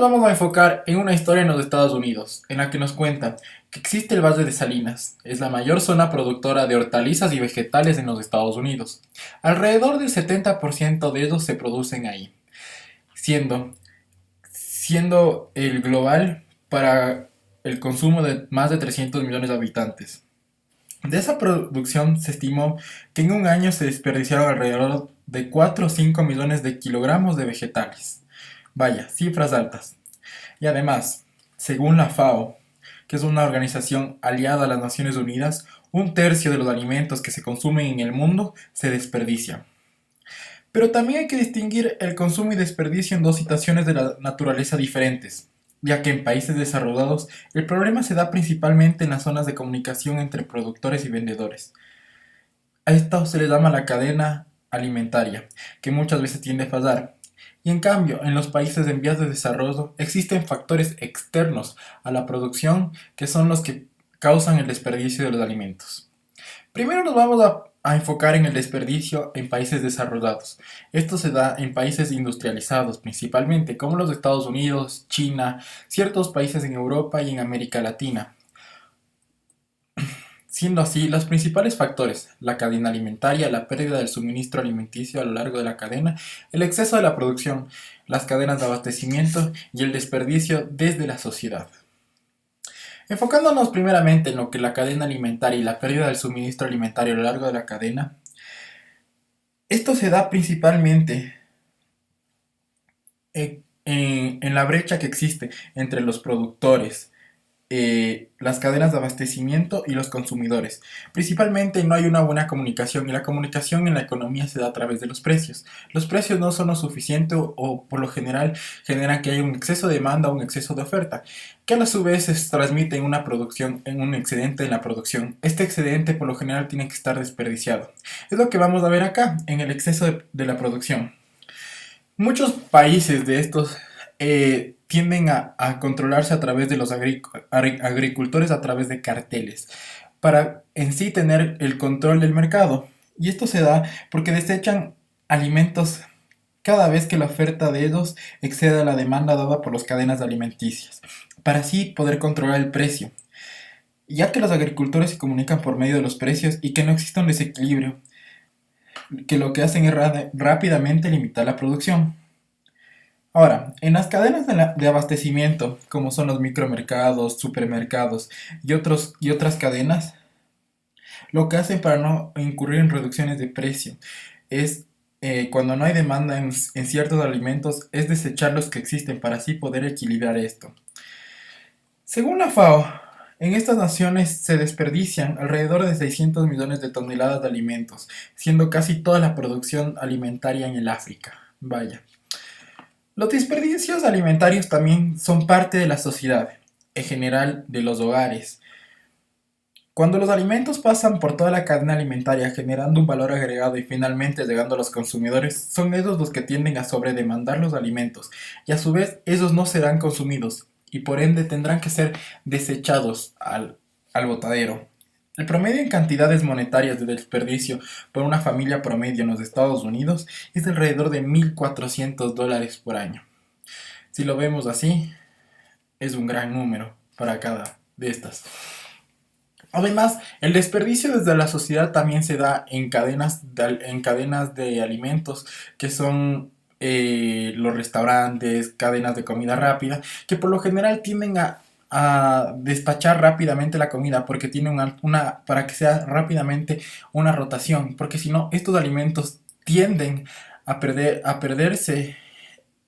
vamos a enfocar en una historia en los Estados Unidos, en la que nos cuenta que existe el Valle de Salinas. Es la mayor zona productora de hortalizas y vegetales en los Estados Unidos. Alrededor del 70% de ellos se producen ahí, siendo, siendo el global para el consumo de más de 300 millones de habitantes. De esa producción se estimó que en un año se desperdiciaron alrededor de 4 o 5 millones de kilogramos de vegetales. Vaya, cifras altas. Y además, según la FAO, que es una organización aliada a las Naciones Unidas, un tercio de los alimentos que se consumen en el mundo se desperdician. Pero también hay que distinguir el consumo y desperdicio en dos situaciones de la naturaleza diferentes, ya que en países desarrollados el problema se da principalmente en las zonas de comunicación entre productores y vendedores. A esto se le llama la cadena alimentaria, que muchas veces tiende a fallar. Y en cambio, en los países en vías de desarrollo existen factores externos a la producción que son los que causan el desperdicio de los alimentos. Primero nos vamos a enfocar en el desperdicio en países desarrollados. Esto se da en países industrializados principalmente, como los Estados Unidos, China, ciertos países en Europa y en América Latina. Siendo así, los principales factores, la cadena alimentaria, la pérdida del suministro alimenticio a lo largo de la cadena, el exceso de la producción, las cadenas de abastecimiento y el desperdicio desde la sociedad. Enfocándonos primeramente en lo que la cadena alimentaria y la pérdida del suministro alimentario a lo largo de la cadena, esto se da principalmente en la brecha que existe entre los productores, las cadenas de abastecimiento y los consumidores. Principalmente no hay una buena comunicación y la comunicación en la economía se da a través de los precios. Los precios no son lo suficiente o por lo general generan que haya un exceso de demanda o un exceso de oferta, que a su vez se transmite en una producción, en un excedente en la producción. Este excedente por lo general tiene que estar desperdiciado. Es lo que vamos a ver acá, en el exceso de la producción. Muchos países de estos tienden a controlarse a través de los agricultores, a través de carteles, para en sí tener el control del mercado. Y esto se da porque desechan alimentos cada vez que la oferta de ellos exceda la demanda dada por las cadenas alimenticias, para así poder controlar el precio. Ya que los agricultores se comunican por medio de los precios y que no exista un desequilibrio, que lo que hacen es rápidamente limitar la producción. Ahora, en las cadenas de abastecimiento, como son los micromercados, supermercados y otras cadenas, lo que hacen para no incurrir en reducciones de precio es, cuando no hay demanda en ciertos alimentos, es desechar los que existen para así poder equilibrar esto. Según la FAO, en estas naciones se desperdician alrededor de 600 millones de toneladas de alimentos, siendo casi toda la producción alimentaria en el África. Vaya. Los desperdicios alimentarios también son parte de la sociedad, en general de los hogares. Cuando los alimentos pasan por toda la cadena alimentaria generando un valor agregado y finalmente llegando a los consumidores, son ellos los que tienden a sobredemandar los alimentos y a su vez esos no serán consumidos y por ende tendrán que ser desechados al botadero. El promedio en cantidades monetarias de desperdicio por una familia promedio en los Estados Unidos es de alrededor de $1.400 por año. Si lo vemos así, es un gran número para cada de estas. Además, el desperdicio desde la sociedad también se da en cadenas de alimentos que son los restaurantes, cadenas de comida rápida, que por lo general tienden a despachar rápidamente la comida porque tiene para que sea rápidamente una rotación, porque si no, estos alimentos tienden a perderse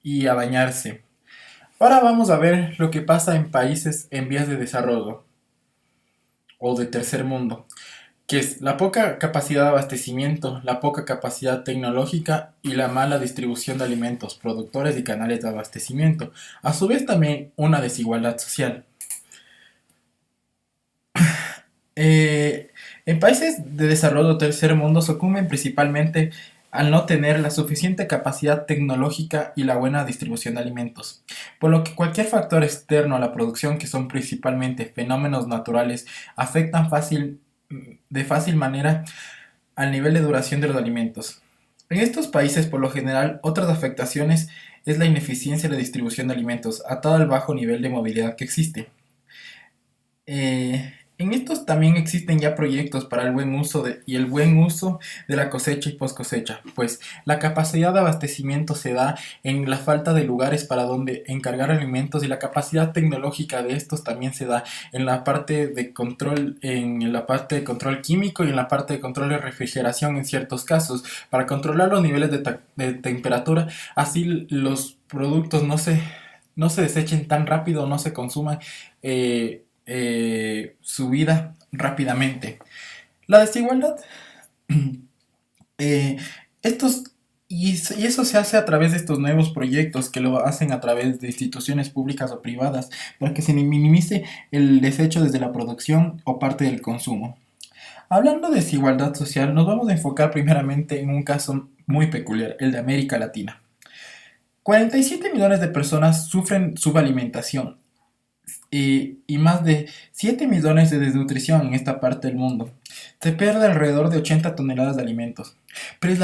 y a dañarse. Ahora vamos a ver lo que pasa en países en vías de desarrollo o de tercer mundo, que es la poca capacidad de abastecimiento, la poca capacidad tecnológica y la mala distribución de alimentos, productores y canales de abastecimiento. A su vez también una desigualdad social. En países de desarrollo tercer mundo sucumben principalmente al no tener la suficiente capacidad tecnológica y la buena distribución de alimentos, por lo que cualquier factor externo a la producción, que son principalmente fenómenos naturales, afectan de fácil manera al nivel de duración de los alimentos. En estos países, por lo general, otras afectaciones es la ineficiencia de la distribución de alimentos, atado al bajo nivel de movilidad que existe. En estos también existen ya proyectos para el buen uso y el buen uso de la cosecha y post cosecha, pues la capacidad de abastecimiento se da en la falta de lugares para donde encargar alimentos y la capacidad tecnológica de estos también se da en la parte de control, en la parte de control químico y en la parte de control de refrigeración en ciertos casos, para controlar los niveles de temperatura, así los productos no se desechen tan rápido, no se consuman su vida rápidamente. La desigualdad, eh, estos, y eso se hace a través de estos nuevos proyectos que lo hacen a través de instituciones públicas o privadas para que se minimice el desecho desde la producción o parte del consumo. Hablando de desigualdad social, nos vamos a enfocar primeramente en un caso muy peculiar, el de América Latina. 47 millones de personas sufren subalimentación y más de 7 millones de desnutrición en esta parte del mundo. Se pierde alrededor de 80 toneladas de alimentos, pero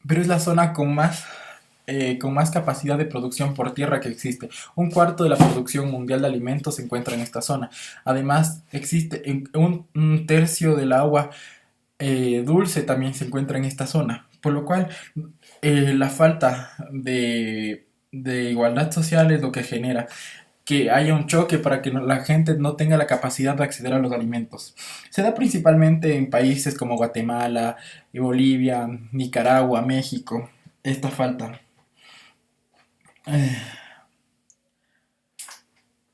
pero es la zona con más capacidad de producción por tierra que existe. Un cuarto de la producción mundial de alimentos se encuentra en esta zona. Además, existe un tercio del agua dulce también se encuentra en esta zona, por lo cual la falta de igualdad social es lo que genera que haya un choque para que la gente no tenga la capacidad de acceder a los alimentos. Se da principalmente en países como Guatemala, Bolivia, Nicaragua, México, esta falta. Eh,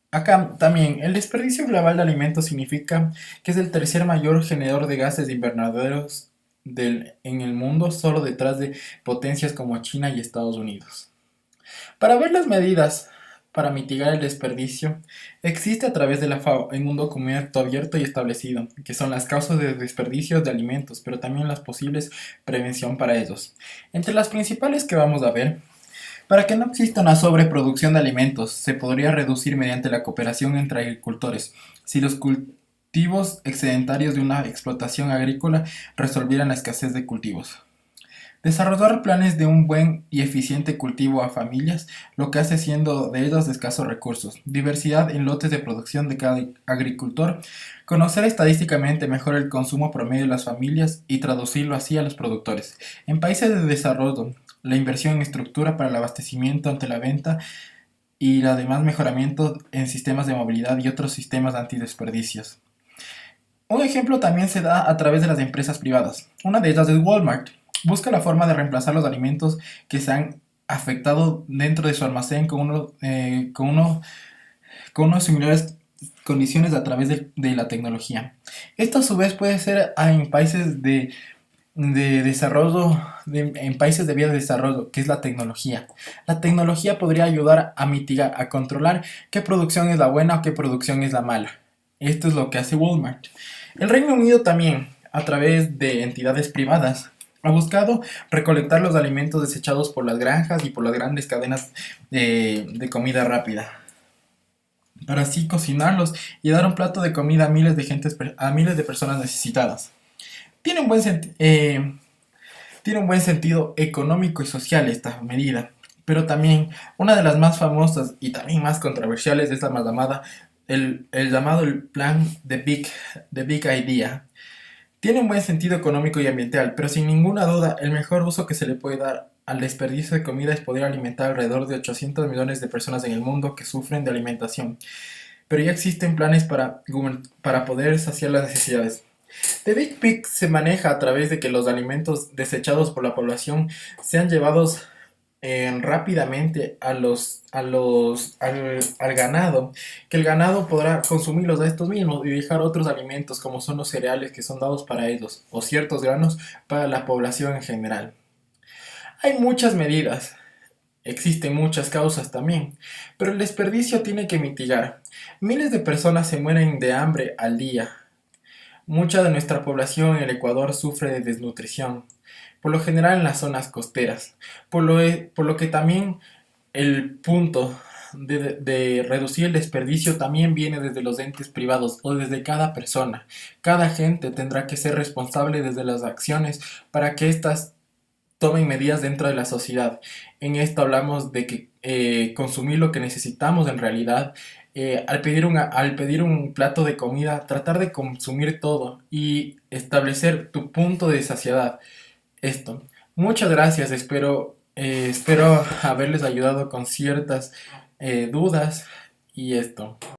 Acá también, el desperdicio global de alimentos significa que es el tercer mayor generador de gases de invernaderos en el mundo, solo detrás de potencias como China y Estados Unidos. Para ver las medidas para mitigar el desperdicio, existe a través de la FAO en un documento abierto y establecido, que son las causas de desperdicio de alimentos, pero también las posibles prevención para ellos. Entre las principales que vamos a ver, para que no exista una sobreproducción de alimentos, se podría reducir mediante la cooperación entre agricultores. Si los cultivos excedentarios de una explotación agrícola resolvieran la escasez de cultivos. Desarrollar planes de un buen y eficiente cultivo a familias, lo que hace siendo de ellos de escasos recursos. Diversidad en lotes de producción de cada agricultor. Conocer estadísticamente mejor el consumo promedio de las familias y traducirlo así a los productores. En países de desarrollo, la inversión en estructura para el abastecimiento ante la venta y además mejoramiento en sistemas de movilidad y otros sistemas antidesperdicios. Un ejemplo también se da a través de las empresas privadas. Una de ellas es Walmart. Busca la forma de reemplazar los alimentos que se han afectado dentro de su almacén con unos similares condiciones a través de la tecnología. Esto a su vez puede ser en países de desarrollo, en países de vía de desarrollo, que es la tecnología. La tecnología podría ayudar a mitigar, a controlar qué producción es la buena o qué producción es la mala. Esto es lo que hace Walmart. El Reino Unido también, a través de entidades privadas, ha buscado recolectar los alimentos desechados por las granjas y por las grandes cadenas de comida rápida, para así cocinarlos y dar un plato de comida a a miles de personas necesitadas. Tiene un tiene un buen sentido económico y social esta medida, pero también una de las más famosas y también más controversiales es la más llamada, el llamado el plan The Big Idea. Tiene un buen sentido económico y ambiental, pero sin ninguna duda el mejor uso que se le puede dar al desperdicio de comida es poder alimentar alrededor de 800 millones de personas en el mundo que sufren de alimentación. Pero ya existen planes para poder saciar las necesidades. The Big Pig se maneja a través de que los alimentos desechados por la población sean llevados rápidamente al ganado, que el ganado podrá consumirlos a estos mismos y dejar otros alimentos como son los cereales que son dados para ellos o ciertos granos para la población en general. Hay muchas medidas, existen muchas causas también, pero el desperdicio tiene que mitigar. Miles de personas se mueren de hambre al día. Mucha de nuestra población en el Ecuador sufre de desnutrición, por lo general en las zonas costeras, por lo que también el punto de reducir el desperdicio también viene desde los entes privados o desde cada persona. Cada gente tendrá que ser responsable desde las acciones para que éstas tomen medidas dentro de la sociedad. En esto hablamos de que consumir lo que necesitamos en realidad. Al pedir un plato de comida, tratar de consumir todo y establecer tu punto de saciedad. Esto. Muchas gracias. Espero haberles ayudado con ciertas dudas y esto.